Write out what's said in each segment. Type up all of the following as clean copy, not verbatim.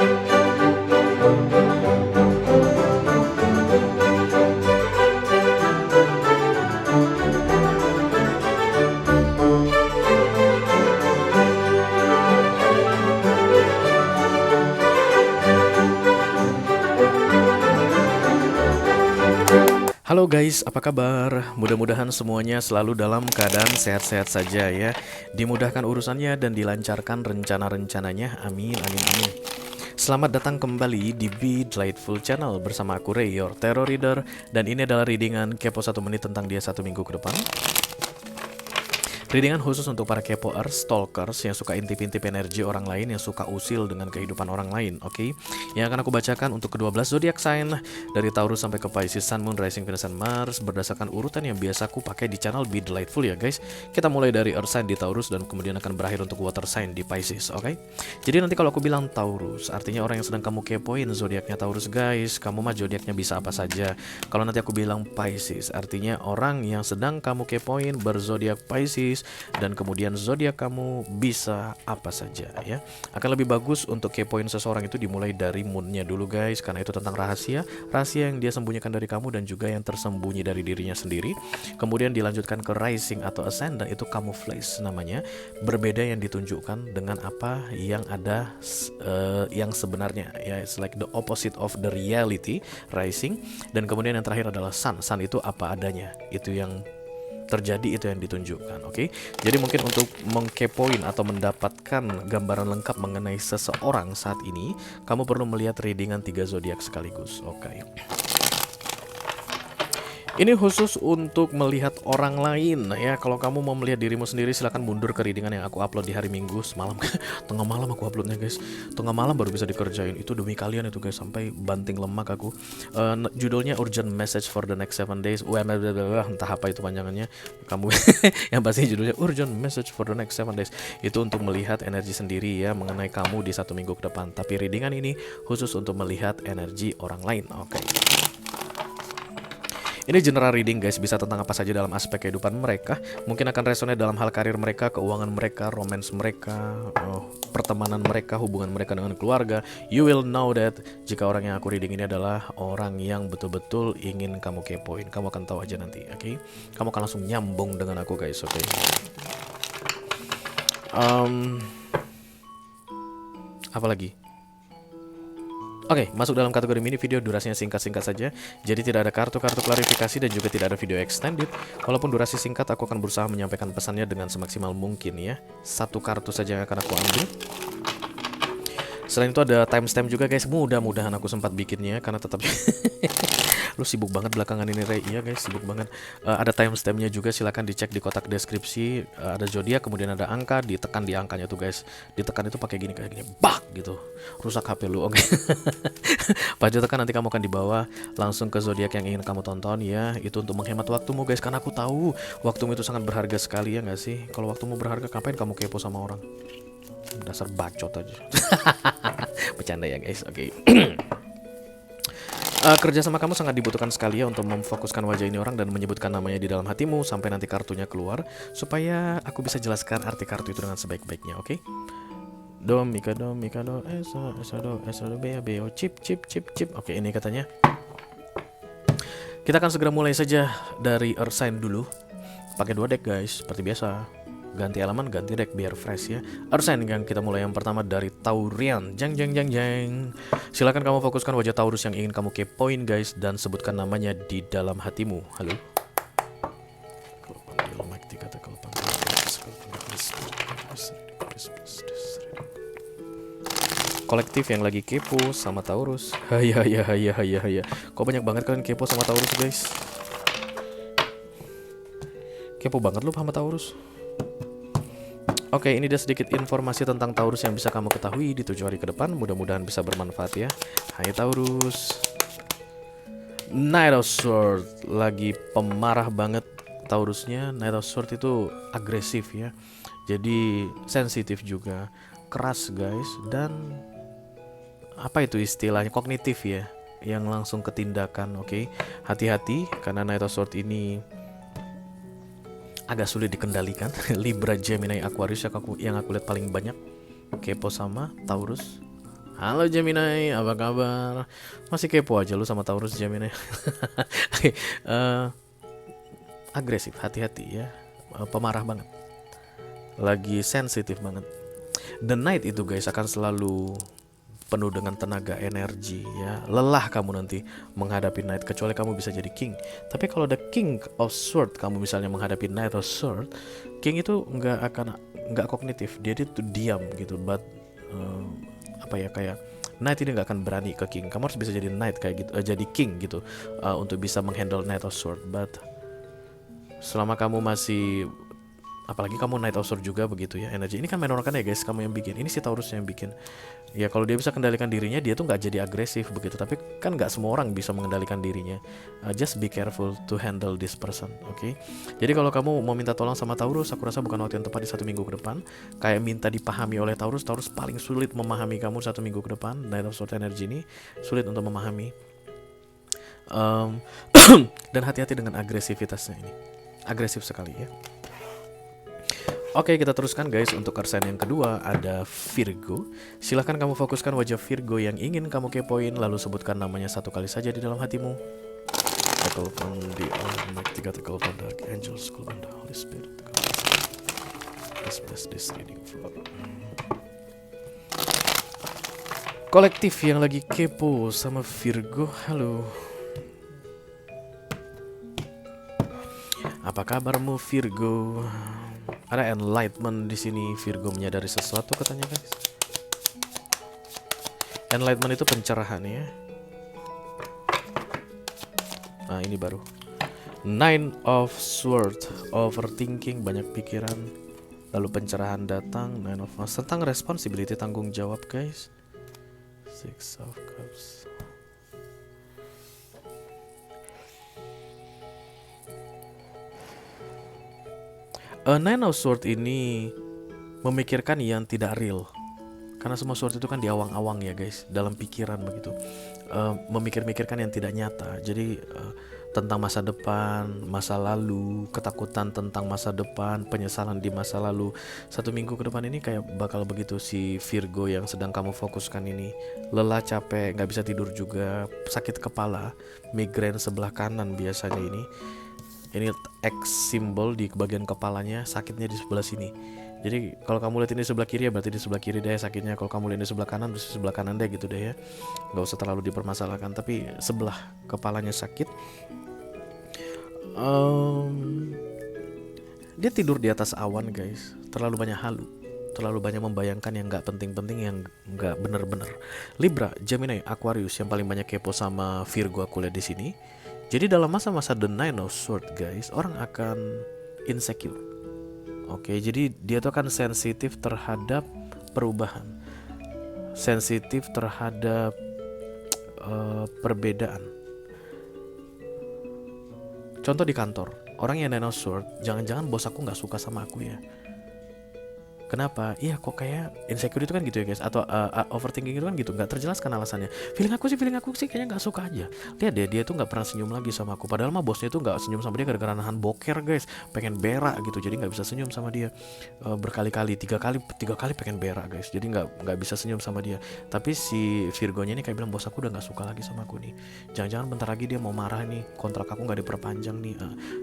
Halo guys, apa kabar? Mudah-mudahan semuanya selalu dalam keadaan sehat-sehat saja ya. Dimudahkan urusannya dan dilancarkan rencana-rencananya. Amin, amin, amin. Selamat datang kembali di Be Delightful Channel bersama aku Ray, your Tarot Reader. Dan ini adalah readingan kepo 1 menit tentang dia 1 minggu ke depan. Readingan khusus untuk para kepoers, stalkers yang suka intip-intip energi orang lain, yang suka usil dengan kehidupan orang lain, oke? Yang akan aku bacakan untuk ke-12 zodiak sign dari Taurus sampai ke Pisces, Sun, Moon, Rising, Venus, dan Mars berdasarkan urutan yang biasa aku pakai di channel Be Delightful ya guys. Kita mulai dari Earth sign di Taurus dan kemudian akan berakhir untuk Water sign di Pisces, oke? Jadi nanti kalau aku bilang Taurus, artinya orang yang sedang kamu kepoin zodiaknya Taurus guys. Kamu mah zodiaknya bisa apa saja. Kalau nanti aku bilang Pisces, artinya orang yang sedang kamu kepoin berzodiak Pisces. Dan kemudian zodiak kamu bisa apa saja ya. Akan lebih bagus untuk kepoin seseorang itu dimulai dari moonnya dulu guys, karena itu tentang rahasia yang dia sembunyikan dari kamu dan juga yang tersembunyi dari dirinya sendiri. Kemudian dilanjutkan ke rising atau ascendant, itu camouflage namanya, berbeda yang ditunjukkan dengan apa yang ada yang sebenarnya ya. It's like the opposite of the reality, rising. Dan kemudian yang terakhir adalah sun itu apa adanya, itu yang terjadi, itu yang ditunjukkan, oke? Jadi mungkin untuk mengkepoin atau mendapatkan gambaran lengkap mengenai seseorang saat ini, kamu perlu melihat readingan 3 zodiak sekaligus, oke? Ini khusus untuk melihat orang lain ya. Kalau kamu mau melihat dirimu sendiri, silahkan mundur ke readingan yang aku upload di hari Minggu semalam. Tengah malam aku uploadnya guys. Tengah malam baru bisa dikerjain. Itu demi kalian itu guys, sampai banting lemak aku. Judulnya Urgent Message for the Next 7 Days. Entah apa itu panjangannya. Kamu yang pasti judulnya Urgent Message for the Next 7 Days. Itu untuk melihat energi sendiri ya mengenai kamu di 1 minggu ke depan. Tapi readingan ini khusus untuk melihat energi orang lain, oke? Ini general reading guys, bisa tentang apa saja dalam aspek kehidupan mereka. Mungkin akan resonate dalam hal karir mereka, keuangan mereka, romance mereka, pertemanan mereka, hubungan mereka dengan keluarga. You will know that jika orang yang aku reading ini adalah orang yang betul-betul ingin kamu kepoin. Kamu akan tahu aja nanti, oke? Kamu akan langsung nyambung dengan aku guys, oke? Apa lagi? Oke, masuk dalam kategori mini video, durasinya singkat-singkat saja. Jadi tidak ada kartu-kartu klarifikasi dan juga tidak ada video extended. Walaupun durasi singkat, aku akan berusaha menyampaikan pesannya dengan semaksimal mungkin ya. 1 kartu saja yang akan aku ambil. Selain itu ada timestamp juga guys. Mudah-mudahan aku sempat bikinnya karena tetap lu sibuk banget belakangan ini Ray. Iya guys, sibuk banget. Ada timestampnya juga, silahkan dicek di kotak deskripsi. Ada zodiak, kemudian ada angka, ditekan di angkanya tuh guys. Ditekan itu pakai gini kayak gini, bak gitu. Rusak HP lu, oke? Pas ditekan nanti kamu akan dibawa langsung ke zodiak yang ingin kamu tonton ya. Itu untuk menghemat waktumu guys, karena aku tahu waktumu itu sangat berharga sekali ya nggak sih? Kalau waktumu berharga, ngapain kamu kepo sama orang? Dasar bacot aja. Bercanda ya guys, oke? Kerja sama kamu sangat dibutuhkan sekali ya untuk memfokuskan wajah ini orang dan menyebutkan namanya di dalam hatimu sampai nanti kartunya keluar, supaya aku bisa jelaskan arti kartu itu dengan sebaik-baiknya, oke? Do, mika do, eso do, beo, chip. Oke, ini katanya. Kita akan segera mulai saja dari Earth sign dulu. Pakai 2 deck guys, seperti biasa. Ganti elemen, ganti deck biar fresh ya. Earth sign yang kita mulai yang pertama dari Taurian. Jang. Silakan kamu fokuskan wajah Taurus yang ingin kamu kepoin guys dan sebutkan namanya di dalam hatimu. Halo. Kolektif yang lagi kepo sama Taurus. Haya. Kok banyak banget kalian kepo sama Taurus guys? Kepo banget lu sama Taurus. Oke, ini dia sedikit informasi tentang Taurus yang bisa kamu ketahui di 7 hari ke depan. Mudah-mudahan bisa bermanfaat ya. Hai Taurus. Knight of Swords, lagi pemarah banget Taurusnya. Knight of Swords itu agresif ya. Jadi sensitif juga, keras guys, dan apa itu istilahnya, kognitif ya, yang langsung ke tindakan, oke? Hati-hati karena Knight of Swords ini agak sulit dikendalikan. Libra, Gemini, Aquarius yang aku lihat paling banyak kepo sama Taurus. Halo Gemini, apa kabar? Masih kepo aja lu sama Taurus Gemini. Oke, agresif, hati-hati ya. Pemarah banget. Lagi sensitif banget. The Knight itu guys akan selalu penuh dengan tenaga, energi ya. Lelah kamu nanti menghadapi Knight kecuali kamu bisa jadi King. Tapi kalau ada King of Sword kamu misalnya menghadapi Knight of Sword, King itu nggak kognitif, dia itu diam gitu. But kayak Knight ini nggak akan berani ke King. Kamu harus bisa jadi Knight kayak gitu, jadi King gitu, untuk bisa menghandle Knight of Sword. But selama kamu masih, apalagi kamu Knight of Sword juga begitu ya, energi ini kan main orang kan ya guys, kamu yang bikin ini, si Taurus yang bikin ya. Kalau dia bisa kendalikan dirinya, dia tuh nggak jadi agresif begitu. Tapi kan nggak semua orang bisa mengendalikan dirinya. Just be careful to handle this person, okay? Jadi kalau kamu mau minta tolong sama Taurus, aku rasa bukan waktu yang tepat di 1 minggu ke depan. Kayak minta dipahami oleh Taurus paling sulit memahami kamu 1 minggu ke depan. Knight of Sword energy ini sulit untuk memahami. Dan hati-hati dengan agresivitasnya ini, agresif sekali ya. Oke, kita teruskan guys. Untuk karsen yang kedua ada Virgo. Silahkan kamu fokuskan wajah Virgo yang ingin kamu kepoin, lalu sebutkan namanya 1 kali saja di dalam hatimu. Tekel from the Almighty God, tekel from the Archangels, tekel from the Holy Spirit. Let's bless this reading for kolektif yang lagi kepo sama Virgo. Halo, apa kabarmu Virgo? Ada enlightenment di sini. Virgo menyadari sesuatu katanya guys. Enlightenment itu pencerahan ya. Nah ini baru. Nine of Swords, overthinking, banyak pikiran. Lalu pencerahan datang. Nine of Wands tentang responsibility, tanggung jawab guys. Six of Cups. Nine of Swords ini memikirkan yang tidak real. Karena semua sword itu kan di awang-awang ya guys, dalam pikiran begitu. Memikir-mikirkan yang tidak nyata. Jadi tentang masa depan, masa lalu, ketakutan tentang masa depan, penyesalan di masa lalu. 1 minggu ke depan ini kayak bakal begitu si Virgo yang sedang kamu fokuskan ini. Lelah, capek, gak bisa tidur juga, sakit kepala, migrain sebelah kanan biasanya ini. Ini X simbol di bagian kepalanya, sakitnya di sebelah sini. Jadi kalau kamu lihat ini sebelah kiri ya berarti di sebelah kiri deh sakitnya. Kalau kamu lihat di sebelah kanan berarti sebelah kanan deh gitu deh ya. Gak usah terlalu dipermasalahkan. Tapi sebelah kepalanya sakit. Dia tidur di atas awan guys. Terlalu banyak halu, terlalu banyak membayangkan yang gak penting-penting, yang gak bener-bener. Libra, Gemini, Aquarius yang paling banyak kepo sama Virgo aku lihat di sini. Jadi dalam masa-masa the Nine of Swords guys, orang akan insecure. Oke, jadi dia tuh akan sensitif terhadap perubahan, sensitif terhadap perbedaan. Contoh di kantor, orang yang Nine of Swords, jangan-jangan bos aku nggak suka sama aku ya. Kenapa? Iya kok kayak insecure itu kan gitu ya guys. Atau overthinking itu kan gitu, gak terjelaskan alasannya. Feeling aku sih kayaknya gak suka aja. Lihat deh, dia tuh gak pernah senyum lagi sama aku. Padahal mah bosnya tuh gak senyum sama dia gara-gara nahan boker guys. Pengen berak gitu, jadi gak bisa senyum sama dia. Berkali-kali, tiga kali pengen berak guys. Jadi gak bisa senyum sama dia. Tapi si Virgonya ini kayak bilang, bos aku udah gak suka lagi sama aku nih. Jangan-jangan bentar lagi dia mau marah nih, kontrak aku gak diperpanjang nih.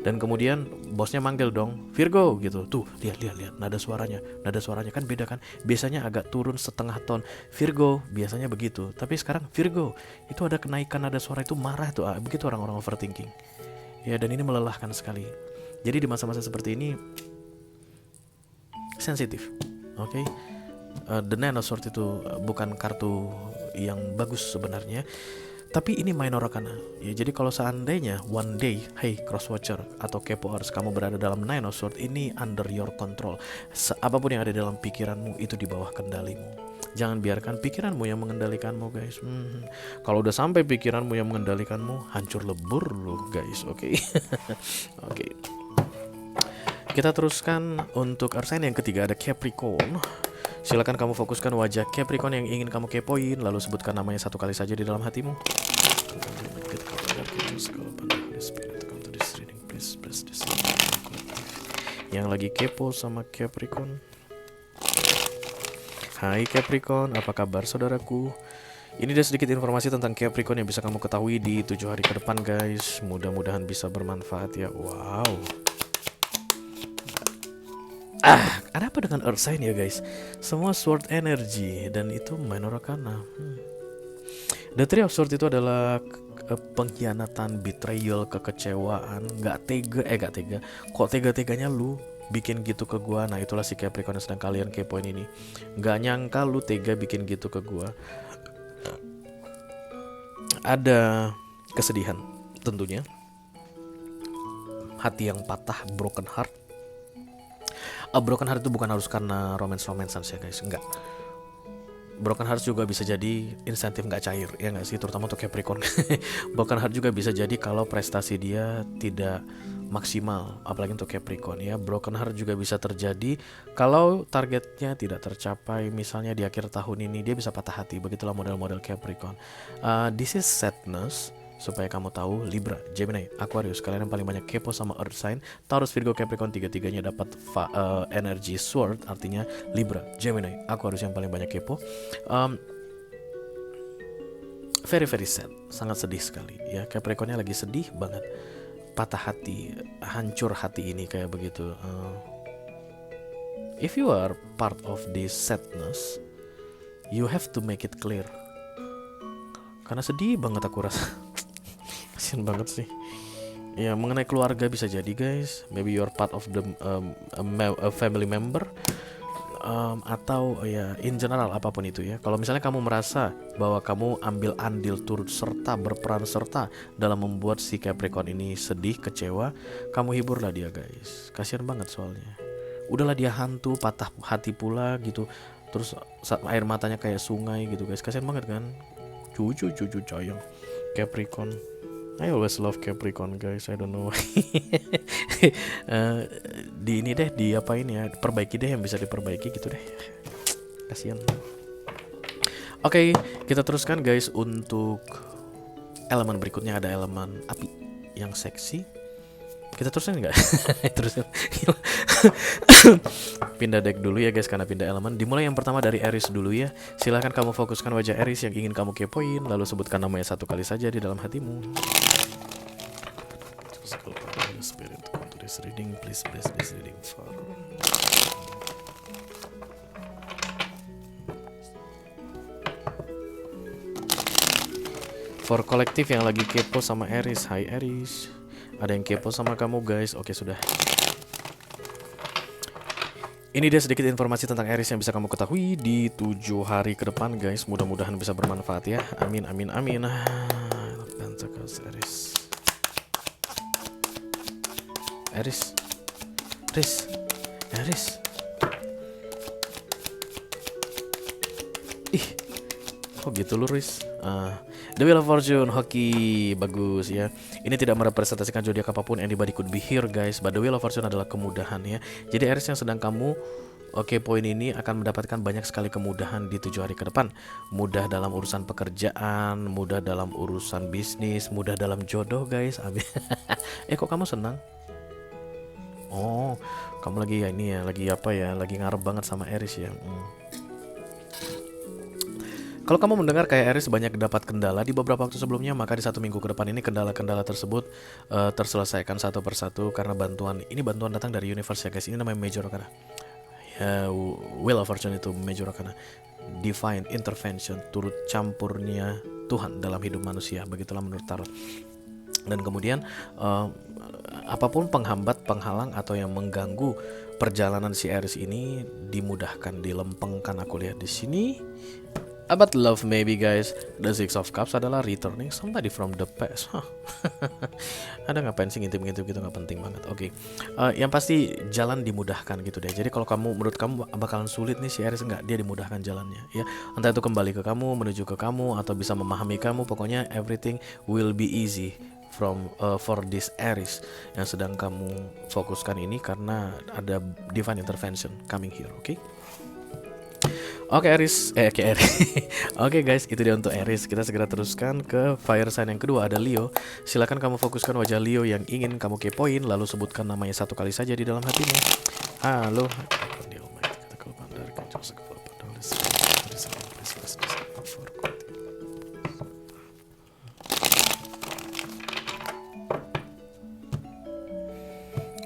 Dan kemudian bosnya manggil dong, Virgo gitu. Tuh, lihat nada suaranya kan beda kan. Biasanya agak turun setengah ton Virgo, biasanya begitu. Tapi sekarang Virgo itu ada kenaikan nada suara, itu marah tuh. Begitu orang-orang overthinking. Ya, dan ini melelahkan sekali. Jadi di masa-masa seperti ini sensitif. Oke. The Nine of Swords itu bukan kartu yang bagus sebenarnya. Tapi ini minor arcana ya. Jadi kalau seandainya one day, hey crosswatcher atau kepoers, kamu berada dalam Nine of Swords, ini under your control. Apapun yang ada dalam pikiranmu itu di bawah kendalimu. Jangan biarkan pikiranmu yang mengendalikanmu guys. Kalau udah sampai pikiranmu yang mengendalikanmu, hancur lebur lu guys. Oke. Oke. Kita teruskan untuk arcana yang ketiga, ada Capricorn. Silakan kamu fokuskan wajah Capricorn yang ingin kamu kepoin, lalu sebutkan namanya 1 kali saja di dalam hatimu. Yang lagi kepo sama Capricorn. Hai Capricorn, apa kabar saudaraku? Ini dia sedikit informasi tentang Capricorn yang bisa kamu ketahui di 7 hari ke depan guys. Mudah-mudahan bisa bermanfaat ya. Wow. Ada apa dengan Earth sign ya guys? Semua sword energy dan itu minor arcana. The Three of Swords itu adalah pengkhianatan, betrayal, kekecewaan, gak tega. Kok tega-teganya lu bikin gitu ke gua? Nah itulah si Capricorn yang sedang kalian kepoin ini. Gak nyangka lu tega bikin gitu ke gua. Ada kesedihan tentunya, hati yang patah, broken heart. Broken heart itu bukan harus karena romansan ya guys, enggak. Broken heart juga bisa jadi insentif nggak cair, ya nggak sih, terutama untuk Capricorn. Broken heart juga bisa jadi kalau prestasi dia tidak maksimal, apalagi untuk Capricorn ya. Broken heart juga bisa terjadi kalau targetnya tidak tercapai, misalnya di akhir tahun ini dia bisa patah hati. Begitulah model-model Capricorn. This is sadness. Supaya kamu tahu, Libra, Gemini, Aquarius, kalian yang paling banyak kepo sama Earth sign. Taurus, Virgo, Capricorn, tiga-tiganya dapat energy sword, artinya Libra, Gemini, Aquarius yang paling banyak kepo. Very very sad, sangat sedih sekali ya. Capricornnya lagi sedih banget, patah hati, hancur hati ini kayak begitu. If you are part of this sadness, you have to make it clear. Karena sedih banget aku rasa. Kasian banget sih. Ya mengenai keluarga bisa jadi guys. Maybe you're part of the a family member, atau ya in general apapun itu ya. Kalau misalnya kamu merasa bahwa kamu ambil andil, turut serta, berperan serta dalam membuat si Capricorn ini sedih, kecewa, kamu hiburlah dia guys. Kasian banget soalnya. Udahlah dia hantu, patah hati pula gitu. Terus air matanya kayak sungai gitu guys. Kasian banget kan. Cucu sayang Capricorn. I always love Capricorn guys, I don't know why. Di ini deh, di apa ini ya, perbaiki deh yang bisa diperbaiki gitu deh. Kasian. Oke, kita teruskan guys untuk elemen berikutnya. Ada elemen api yang seksi. Kita terusin nggak? Terusin. Pindah deck dulu ya guys, karena pindah elemen. Dimulai yang pertama dari Aries dulu ya. Silahkan kamu fokuskan wajah Aries yang ingin kamu kepoin, lalu sebutkan namanya satu kali saja di dalam hatimu. Spirit to this reading, please bless this reading for kolektif yang lagi kepo sama Aries. Hai Aries, ada yang kepo sama kamu guys. Oke sudah. Ini dia sedikit informasi tentang Aries yang bisa kamu ketahui di 7 hari ke depan guys. Mudah-mudahan bisa bermanfaat ya. Amin amin amin. Aries. Ih, kok gitu lu Riz? The Wheel of Fortune, hoki, bagus ya. Ini tidak merepresentasikan zodiak apapun, anybody could be here guys. But the Wheel of Fortune adalah kemudahan ya. Jadi Aries yang sedang kamu poin ini akan mendapatkan banyak sekali kemudahan di 7 hari ke depan. Mudah dalam urusan pekerjaan, mudah dalam urusan bisnis, mudah dalam jodoh guys. Amin. Kok kamu senang? Oh, kamu lagi ya ini ya, lagi apa ya, lagi ngarep banget sama Aries ya. Kalau kamu mendengar kayak Aries banyak dapat kendala di beberapa waktu sebelumnya, maka di 1 minggu ke depan ini kendala-kendala tersebut terselesaikan satu persatu karena bantuan datang dari universe ya guys. Ini namanya major arcana. Ya, Wheel of Fortune itu major arcana. Divine intervention, turut campurnya Tuhan dalam hidup manusia, begitulah menurut tarot. Dan kemudian apapun penghambat, penghalang atau yang mengganggu perjalanan si Aries ini dimudahkan, dilempengkan. Aku lihat di sini. About love maybe guys, the Six of Cups adalah returning somebody from the past. Ada ngapain sih ngintip-ngintip gitu, nggak penting banget. Oke. Yang pasti jalan dimudahkan gitu deh. Jadi kalau menurut kamu bakalan sulit nih si Aries, enggak, dia dimudahkan jalannya ya. Entah itu kembali ke kamu, menuju ke kamu, atau bisa memahami kamu. Pokoknya everything will be easy for this Aries yang sedang kamu fokuskan ini, karena ada divine intervention coming here. Oke Aries, Oke guys, itu dia untuk Aries. Kita segera teruskan ke fire sign yang kedua, ada Leo. Silakan kamu fokuskan wajah Leo yang ingin kamu kepoin, lalu sebutkan namanya satu kali saja di dalam hatimu. Halo.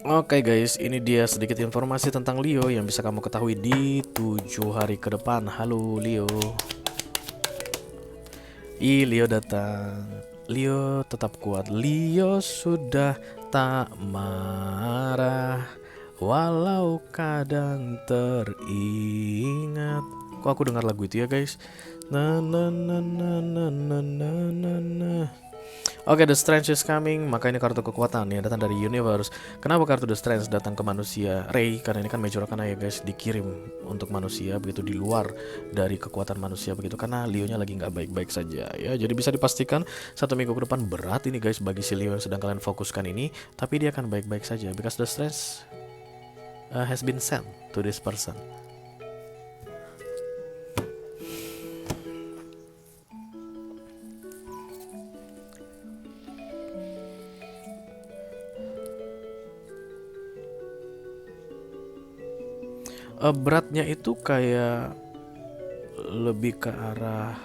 Oke guys, ini dia sedikit informasi tentang Leo yang bisa kamu ketahui di 7 hari ke depan. Halo Leo. Leo datang. Leo tetap kuat. Leo sudah tak marah, walau kadang teringat. Kok aku dengar lagu itu ya guys? Na na na na na na na na na. Oke, The Strange is coming. Maka ini kartu kekuatan yang datang dari universe. Kenapa kartu The Strange datang ke manusia? Ray, karena ini kan Major Arcana ya guys, dikirim untuk manusia begitu, di luar dari kekuatan manusia begitu, karena Leo-nya lagi nggak baik-baik saja ya. Jadi bisa dipastikan 1 minggu ke depan berat ini guys bagi si Leo yang sedang kalian fokuskan ini, tapi dia akan baik-baik saja because The Strange has been sent to this person. Beratnya itu kayak lebih ke arah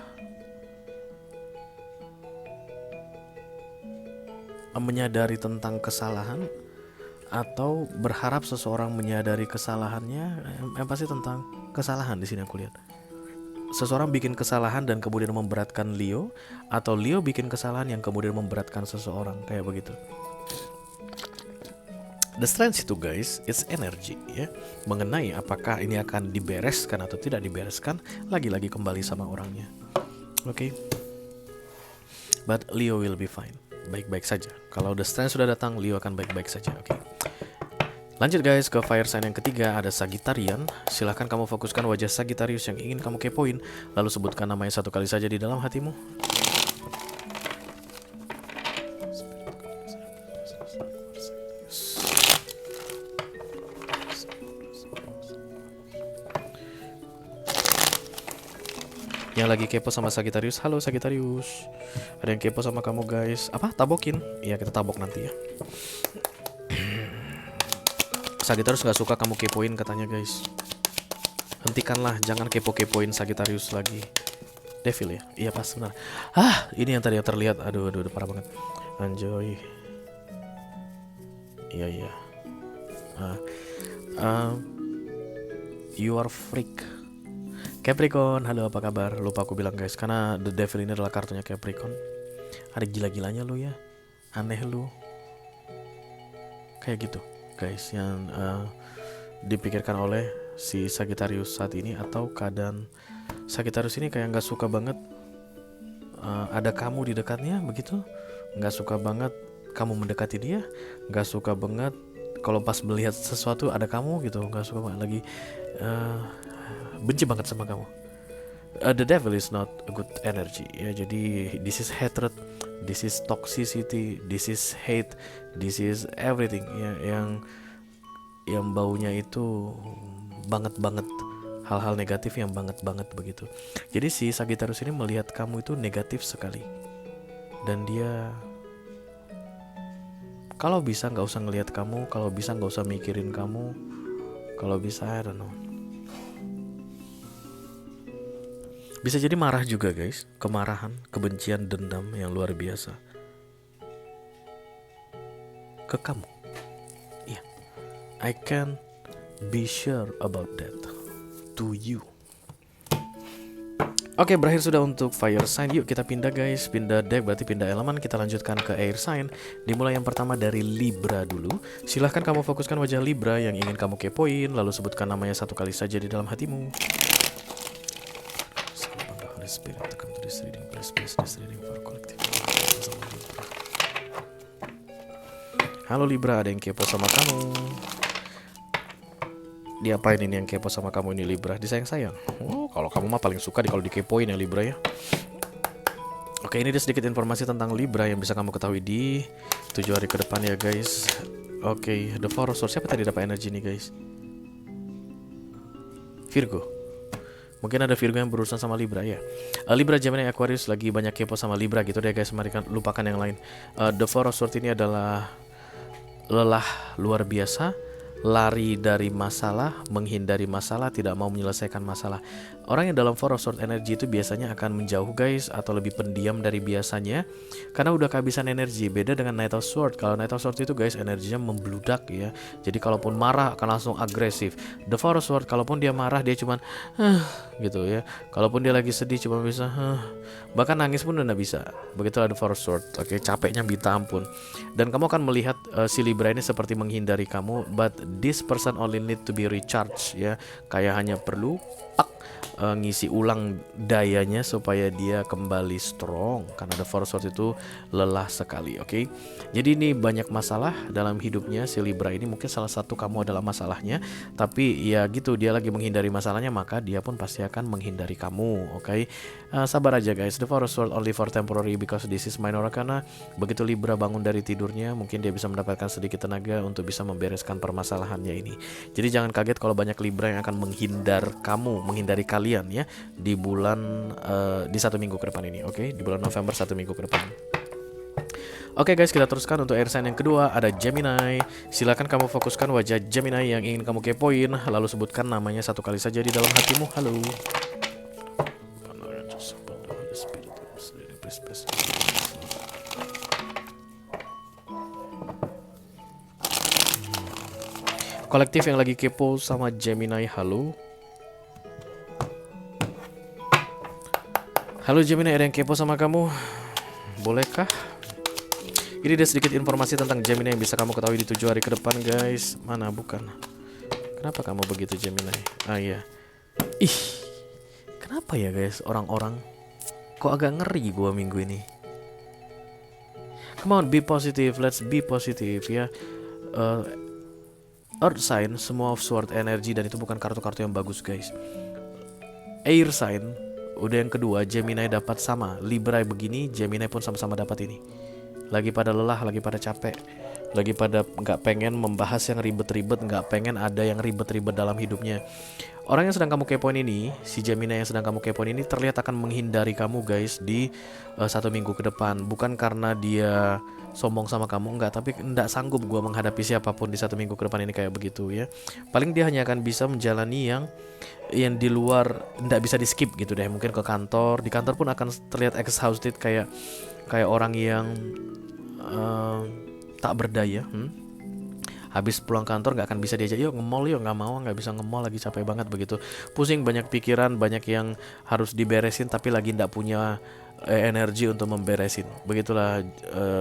menyadari tentang kesalahan atau berharap seseorang menyadari kesalahannya. Yang pasti tentang kesalahan di sini aku lihat. Seseorang bikin kesalahan dan kemudian memberatkan Leo, atau Leo bikin kesalahan yang kemudian memberatkan seseorang, kayak begitu. The Strange itu guys, it's energy ya. Mengenai apakah ini akan dibereskan atau tidak dibereskan, lagi-lagi kembali sama orangnya. Oke. But Leo will be fine. Baik-baik saja. Kalau The Strange sudah datang, Leo akan baik-baik saja. Oke. Lanjut guys ke fire sign yang ketiga, ada Sagittarian. Silahkan kamu fokuskan wajah Sagittarius yang ingin kamu kepoin, lalu sebutkan namanya 1 kali saja di dalam hatimu. Yang lagi kepo sama Sagittarius, halo Sagittarius. Ada yang kepo sama kamu guys. Apa? Tabokin? Iya, kita tabok nanti ya. Sagittarius gak suka kamu kepoin katanya guys. Hentikanlah, jangan kepo-kepoin Sagittarius lagi. Devil ya? Iya pas, benar. Ini yang tadi yang terlihat. Aduh, parah banget. Anjoy. Iya. You are freak. Capricorn, halo apa kabar? Lupa aku bilang guys, karena The Devil ini adalah kartunya Capricorn. Ada gila-gilanya lu ya. Aneh lu. Kayak gitu guys, yang dipikirkan oleh si Sagittarius saat ini. Atau keadaan Sagittarius ini kayak gak suka banget ada kamu di dekatnya begitu. Gak suka banget kamu mendekati dia. Gak suka banget kalau pas melihat sesuatu ada kamu gitu. Gak suka banget lagi, benci banget sama kamu. The devil is not a good energy ya. Jadi this is hatred, this is toxicity, this is hate, this is everything ya, yang baunya itu banget, hal-hal negatif yang banget begitu. Jadi si Sagittarius ini melihat kamu itu negatif sekali, dan dia kalau bisa nggak usah ngelihat kamu, kalau bisa nggak usah mikirin kamu, kalau bisa I don't know. Bisa jadi marah juga guys, kemarahan, kebencian, dendam yang luar biasa ke kamu. Iya, I can be sure about that to you. Oke, berakhir sudah untuk fire sign. Yuk kita pindah guys, pindah deck berarti pindah elemen. Kita lanjutkan ke air sign. Dimulai yang pertama dari Libra dulu. Silahkan kamu fokuskan wajah Libra yang ingin kamu kepoin, lalu sebutkan namanya 1 kali saja di dalam hatimu. Spirit to come to this reading, please this reading for collective. Halo Libra, ada yang kepo sama kamu. Diapain ini yang kepo sama kamu ini Libra? Disayang-sayang. Oh, kalau kamu mah paling suka kalau dikepoin ya Libra ya. Oke, ini dia sedikit informasi tentang Libra yang bisa kamu ketahui di 7 hari ke depan ya guys. Oke, The Four of Swords. Siapa tadi dapat energi nih guys? Virgo. Mungkin ada Virgo yang berurusan sama Libra ya. Libra, Gemini, Aquarius lagi banyak kepo sama Libra gitu deh guys. Mari lupakan yang lain. The Four of Swords ini adalah lelah luar biasa, lari dari masalah, menghindari masalah, tidak mau menyelesaikan masalah. Orang yang dalam Four of Swords energi itu biasanya akan menjauh guys, atau lebih pendiam dari biasanya karena udah kehabisan energi. Beda dengan Knight of Swords. Kalau Knight of Swords itu guys energinya membludak ya. Jadi kalaupun marah akan langsung agresif. The Four of Swords kalaupun dia marah dia cuman gitu ya. Kalaupun dia lagi sedih cuma bisa bahkan nangis pun udah bisa. Begitulah The Four of Swords. Oke, capeknya minta ampun. Dan kamu akan melihat si Libra ini seperti menghindari kamu, but this person only need to be recharged ya. Kayak hanya perlu ngisi ulang dayanya supaya dia kembali strong, karena The Four of Swords itu lelah sekali. Oke, jadi ini banyak masalah dalam hidupnya si Libra ini. Mungkin salah satu kamu adalah masalahnya, tapi ya gitu, dia lagi menghindari masalahnya, maka dia pun pasti akan menghindari kamu. Oke, sabar aja guys. The Four of Swords only for temporary because this is minor arcana. Begitu Libra bangun dari tidurnya, mungkin dia bisa mendapatkan sedikit tenaga untuk bisa membereskan permasalahannya ini. Jadi jangan kaget kalau banyak Libra yang akan menghindar kamu, menghindari kalian ya di bulan di 1 minggu ke depan ini. Oke, di bulan November 1 minggu ke depan. Oke guys, kita teruskan untuk air sign yang kedua, ada Gemini. Silakan kamu fokuskan wajah Gemini yang ingin kamu kepoin, lalu sebutkan namanya satu kali saja di dalam hatimu. Halo. Kolektif yang lagi kepo sama Gemini, halo. Halo Gemini, ada yang kepo sama kamu? Bolehkah? Ini ada sedikit informasi tentang Gemini yang bisa kamu ketahui di 7 hari ke depan guys. Mana, bukan. Kenapa kamu begitu Gemini? Ah iya. Ih, kenapa ya guys orang-orang kok agak ngeri gua minggu ini. Come on, be positive, let's be positive ya. Earth sign, semua of sword energy, dan itu bukan kartu-kartu yang bagus guys. Air sign, udah yang kedua, Gemini dapat sama. Libra begini, Gemini pun sama-sama dapat ini. Lagi pada lelah, lagi pada capek, lagi pada nggak pengen membahas yang ribet-ribet, nggak pengen ada yang ribet-ribet dalam hidupnya. Orang yang sedang kamu kepoin ini, si Gemini yang sedang kamu kepoin ini terlihat akan menghindari kamu guys di 1 minggu ke depan. Bukan karena dia sombong sama kamu, enggak, tapi enggak sanggup gua menghadapi siapapun di 1 minggu ke depan ini kayak begitu ya. Paling dia hanya akan bisa menjalani yang di luar, enggak bisa di skip gitu deh. Mungkin ke kantor, di kantor pun akan terlihat exhausted, kayak orang yang tak berdaya. Habis pulang kantor nggak akan bisa diajak, yuk nge-mall yuk, nggak mau, nggak bisa nge-mall, lagi capek banget begitu, pusing, banyak pikiran, banyak yang harus diberesin tapi lagi nggak punya energi untuk memberesin. Begitulah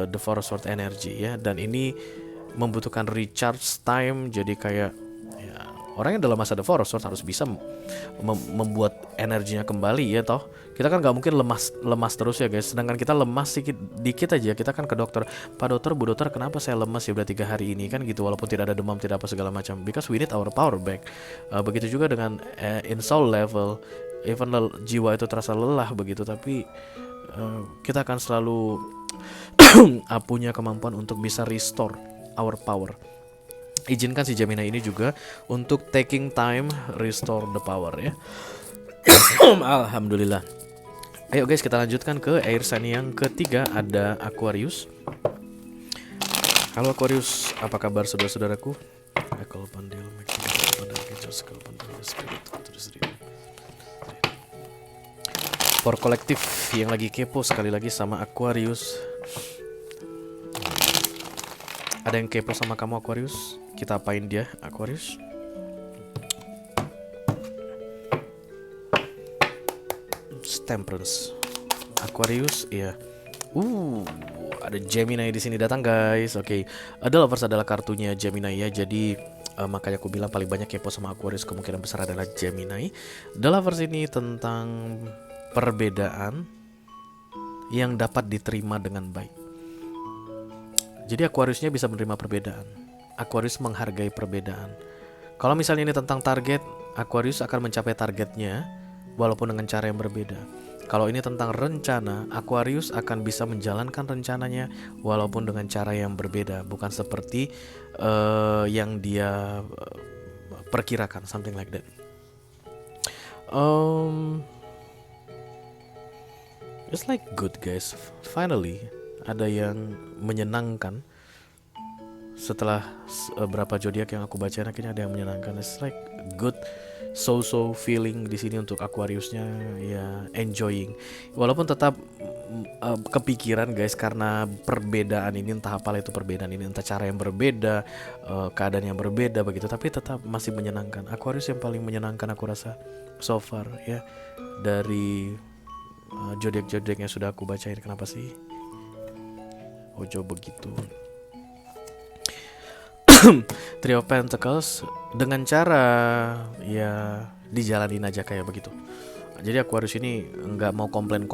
The Four of Swords energy ya, dan ini membutuhkan recharge time. Jadi kayak ya, orang yang dalam masa The Four of Swords harus bisa membuat energinya kembali ya toh. Kita kan nggak mungkin lemas terus ya guys. Sedangkan kita lemas dikit aja, kita kan ke dokter, Pak dokter, Bu dokter, kenapa saya lemas ya udah 3 hari ini kan gitu, walaupun tidak ada demam, tidak apa segala macam, because we need our power back. Begitu juga dengan in soul level, even jiwa itu terasa lelah begitu, tapi kita akan selalu punya kemampuan untuk bisa restore our power. Izinkan si Gemini ini juga untuk taking time restore the power ya. Alhamdulillah. Ayo guys, kita lanjutkan ke air sign yang ketiga, ada Aquarius. Halo Aquarius, apa kabar saudara-saudaraku? For kolektif yang lagi kepo sekali lagi sama Aquarius. Ada yang kepo sama kamu Aquarius? Kita apain dia Aquarius? Temperance, Aquarius, iya. Ada Gemini di sini datang guys. Oke, The Lovers adalah kartunya Gemini ya. Jadi makanya aku bilang paling banyak kepo sama Aquarius kemungkinan besar adalah Gemini. The Lovers ini tentang perbedaan yang dapat diterima dengan baik. Jadi Aquariusnya bisa menerima perbedaan. Aquarius menghargai perbedaan. Kalau misalnya ini tentang target, Aquarius akan mencapai targetnya walaupun dengan cara yang berbeda. Kalau ini tentang rencana, Aquarius akan bisa menjalankan rencananya walaupun dengan cara yang berbeda, bukan seperti yang dia perkirakan, something like that. It's like good guys. Finally ada yang menyenangkan. Setelah berapa zodiak yang aku baca, akhirnya ada yang menyenangkan. It's like good so feeling di sini untuk Aquariusnya, ya enjoying. Walaupun tetap kepikiran guys, karena perbedaan ini, entah apalah itu perbedaan ini, entah cara yang berbeda, keadaan yang berbeda begitu, tapi tetap masih menyenangkan. Aquarius yang paling menyenangkan aku rasa so far ya, dari zodiak-zodiak yang sudah aku bacain. Kenapa sih Ojo begitu? Three of Pentacles, dengan cara ya dijalanin aja kayak begitu. Jadi Aquarius ini nggak mau komplain,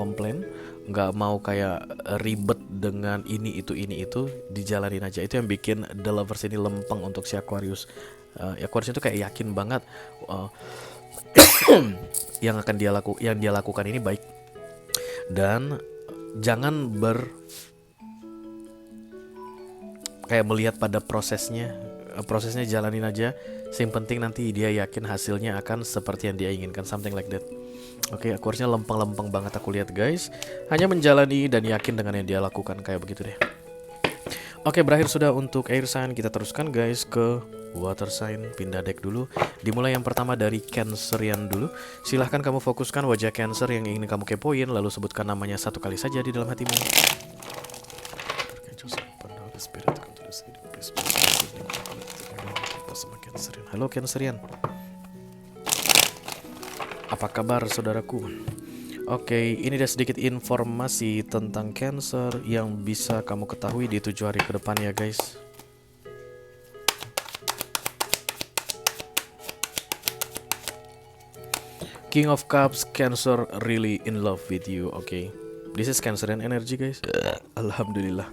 nggak mau kayak ribet dengan ini itu, dijalanin aja. Itu yang bikin The Lovers ini lempeng untuk si Aquarius. Aquarius itu kayak yakin banget yang dia lakukan ini baik, dan jangan kayak melihat pada prosesnya jalanin aja. Yang penting nanti dia yakin hasilnya akan seperti yang dia inginkan, something like that. Oke, Aquariusnya lempeng-lempeng banget aku lihat guys, hanya menjalani dan yakin dengan yang dia lakukan, kayak begitu deh. Oke, berakhir sudah untuk air sign. Kita teruskan guys ke water sign. Pindah deck dulu. Dimulai yang pertama dari Cancerian dulu. Silahkan kamu fokuskan wajah Cancer yang ingin kamu kepoin, lalu sebutkan namanya satu kali saja di dalam hatimu. Halo Cancerian, apa kabar saudaraku? Oke, ini ada sedikit informasi tentang Cancer yang bisa kamu ketahui di 7 hari ke depan ya guys. King of Cups, Cancer really in love with you. Okay, this is Cancerian energy guys. Alhamdulillah.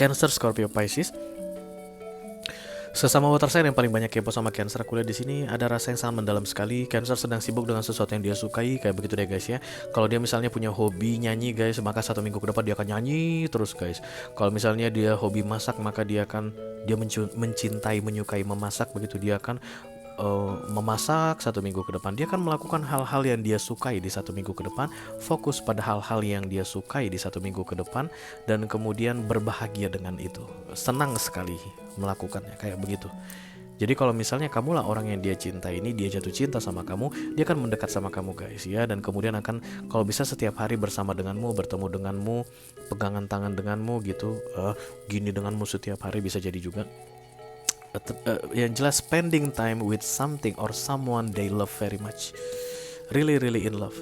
Cancer, Scorpio, Pisces. Sesama water sign yang paling banyak kepo sama Cancer, aku lihat di sini ada rasa yang sangat mendalam sekali. Cancer sedang sibuk dengan sesuatu yang dia sukai, kayak begitu deh guys ya. Kalau dia misalnya punya hobi nyanyi guys, maka 1 minggu ke depan dia akan nyanyi terus guys. Kalau misalnya dia hobi masak, maka dia mencintai, menyukai memasak begitu, dia akan memasak 1 minggu ke depan. Dia akan melakukan hal-hal yang dia sukai di 1 minggu ke depan, fokus pada hal-hal yang dia sukai di 1 minggu ke depan, dan kemudian berbahagia dengan itu, senang sekali melakukannya, kayak begitu. Jadi kalau misalnya kamulah orang yang dia cintai ini, dia jatuh cinta sama kamu, dia akan mendekat sama kamu guys ya, dan kemudian akan kalau bisa setiap hari bersama denganmu, bertemu denganmu, pegangan tangan denganmu gitu, gini denganmu setiap hari bisa jadi juga. Yang jelas spending time with something or someone they love very much, really in love.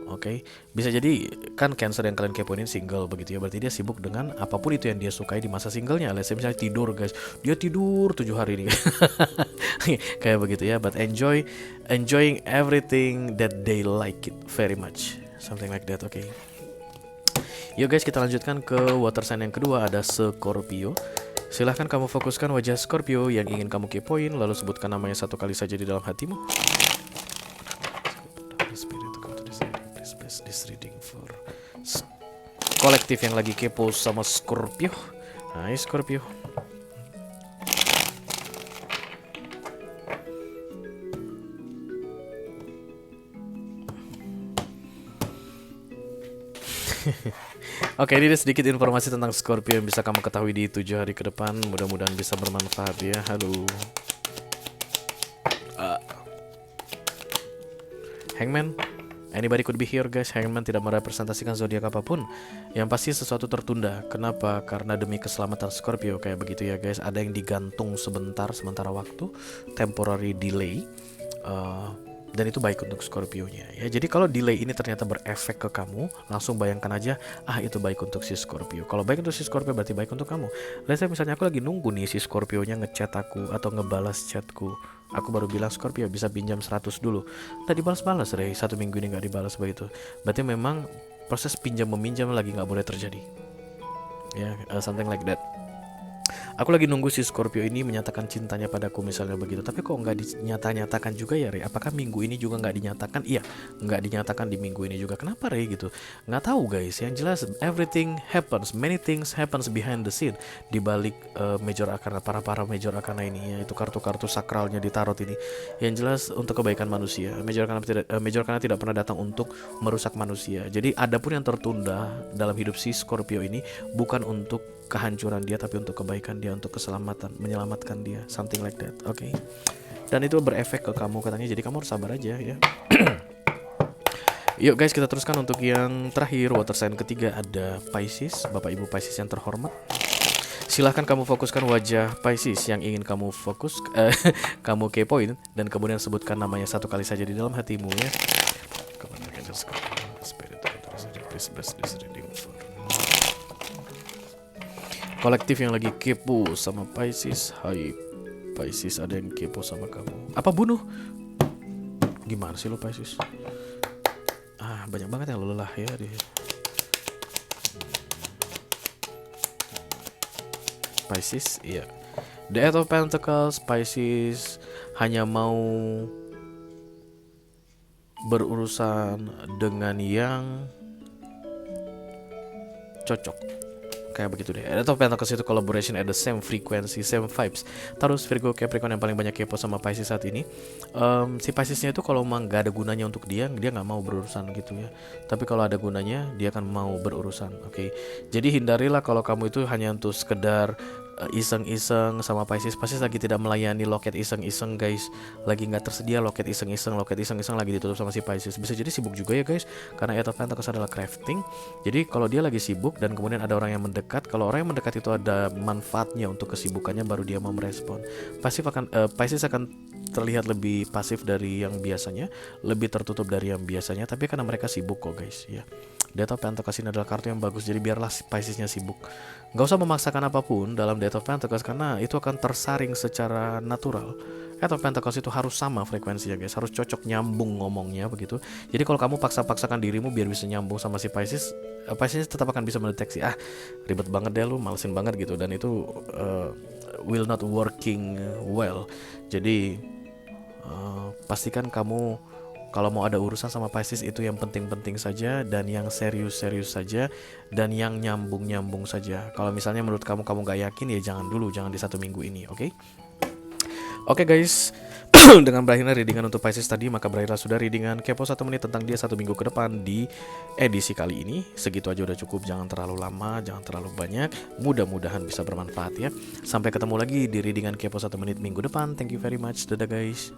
Oke, bisa jadi kan Cancer yang kalian kepoin single begitu ya, berarti dia sibuk dengan apapun itu yang dia sukai di masa singlenya. Let's say misalnya tidur guys, dia tidur 7 hari ini kayak begitu ya, but enjoying everything that they like it very much, something like that. Oke. Yuk guys, kita lanjutkan ke water sign yang kedua, ada Scorpio. Silahkan kamu fokuskan wajah Scorpio yang ingin kamu kepoin, lalu sebutkan namanya 1 kali saja di dalam hatimu. This reading for kolektif yang lagi kepo sama Scorpio. Hai Scorpio. Oke, ini sedikit informasi tentang Scorpio yang bisa kamu ketahui di 7 hari ke depan. Mudah-mudahan bisa bermanfaat ya. Halo. Hangman, anybody could be here guys. Hangman tidak merepresentasikan zodiak apapun. Yang pasti sesuatu tertunda. Kenapa? Karena demi keselamatan Scorpio, kayak begitu ya guys. Ada yang digantung sementara waktu, temporary delay. Dan itu baik untuk Scorpio-nya ya. Jadi kalau delay ini ternyata berefek ke kamu, langsung bayangkan aja, itu baik untuk si Scorpio. Kalau baik untuk si Scorpio berarti baik untuk kamu. Let's say misalnya aku lagi nunggu nih si Scorpio-nya ngechat aku atau ngebalas chatku. Aku baru bilang Scorpio bisa pinjam 100 dulu. Nggak dibalas-balas deh, 1 minggu ini nggak dibalas begitu. Berarti memang proses pinjam meminjam lagi nggak boleh terjadi. Ya, something like that. Aku lagi nunggu si Scorpio ini menyatakan cintanya padaku misalnya begitu, tapi kok nggak dinyatakan juga ya Rey? Apakah minggu ini juga nggak dinyatakan? Iya, nggak dinyatakan di minggu ini juga. Kenapa Rey gitu? Nggak tahu guys. Yang jelas everything happens, many things happens behind the scene, di balik major arcana, para major arcana ini, yaitu kartu-kartu sakralnya di tarot ini. Yang jelas untuk kebaikan manusia. Major arcana tidak pernah datang untuk merusak manusia. Jadi adapun yang tertunda dalam hidup si Scorpio ini bukan untuk kehancuran dia, tapi untuk kebaikan dia, untuk keselamatan, menyelamatkan dia, something like that. Oke. dan itu berefek ke kamu katanya, jadi kamu harus sabar aja ya. Yuk guys, kita teruskan untuk yang terakhir, water sign ketiga ada Pisces. Bapak Ibu Pisces yang terhormat, silahkan kamu fokuskan wajah Pisces yang ingin kamu fokus, kamu kepoin, dan kemudian sebutkan namanya satu kali saja di dalam hatimu ya. Kolektif yang lagi kepo sama Pisces, hai Pisces, ada yang kepo sama kamu. Apa bunuh? Gimana sih lo Pisces? Banyak banget yang lelah ya di Pisces, iya. The Eight of Pentacles, Pisces hanya mau berurusan dengan yang cocok. Kayak begitu deh. Eight of Pentacles itu collaboration at the same frequency, same vibes. Terus Virgo Capricorn yang paling banyak kepo sama Pisces saat ini. Si Piscesnya itu kalau emang gak ada gunanya untuk dia nggak mau berurusan gitu ya. Tapi kalau ada gunanya, dia akan mau berurusan. Oke. Jadi hindarilah kalau kamu itu hanya untuk sekedar iseng-iseng sama Pisces. Pisces lagi tidak melayani loket iseng-iseng guys, lagi nggak tersedia loket iseng-iseng lagi ditutup sama si Pisces. Bisa jadi sibuk juga ya guys, karena Eight of Pentacles adalah crafting. Jadi kalau dia lagi sibuk dan kemudian ada orang yang mendekat, kalau orang yang mendekat itu ada manfaatnya untuk kesibukannya, baru dia mau merespon. Pisces akan terlihat lebih pasif dari yang biasanya, lebih tertutup dari yang biasanya, tapi karena mereka sibuk kok guys ya. Death of Pentacles ini adalah kartu yang bagus, jadi biarlah Piscesnya sibuk. Gak usah memaksakan apapun dalam Death of Pentacles, karena itu akan tersaring secara natural. Death of Pentacles itu harus sama frekuensinya guys, harus cocok, nyambung ngomongnya begitu. Jadi kalau kamu paksa-paksakan dirimu biar bisa nyambung sama si Pisces, Pisces tetap akan bisa mendeteksi, ribet banget deh lu, malesin banget gitu, dan itu will not working well. Jadi pastikan kamu kalau mau ada urusan sama Pisces itu yang penting-penting saja, dan yang serius-serius saja, dan yang nyambung-nyambung saja. Kalau misalnya menurut kamu gak yakin, ya jangan dulu, jangan di 1 minggu ini, oke? Oke guys, dengan berakhirnya readingan untuk Pisces tadi, maka berakhirlah sudah readingan kepo 1 menit tentang dia 1 minggu ke depan di edisi kali ini. Segitu aja udah cukup, jangan terlalu lama, jangan terlalu banyak. Mudah-mudahan bisa bermanfaat ya. Sampai ketemu lagi di readingan kepo 1 menit minggu depan. Thank you very much, dadah guys.